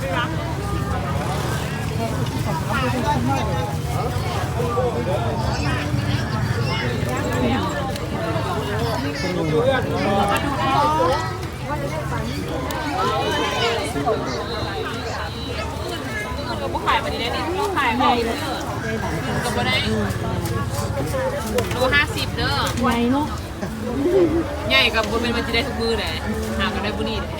เราบุกขายวันนี้ได้ดิเราขายไปก็ไม่ได้โล50เด้อใหญ่เนาะ ใหญ่กับบนเป็นมันจะได้ทุกมือเลยหากันได้บุญนี่เลย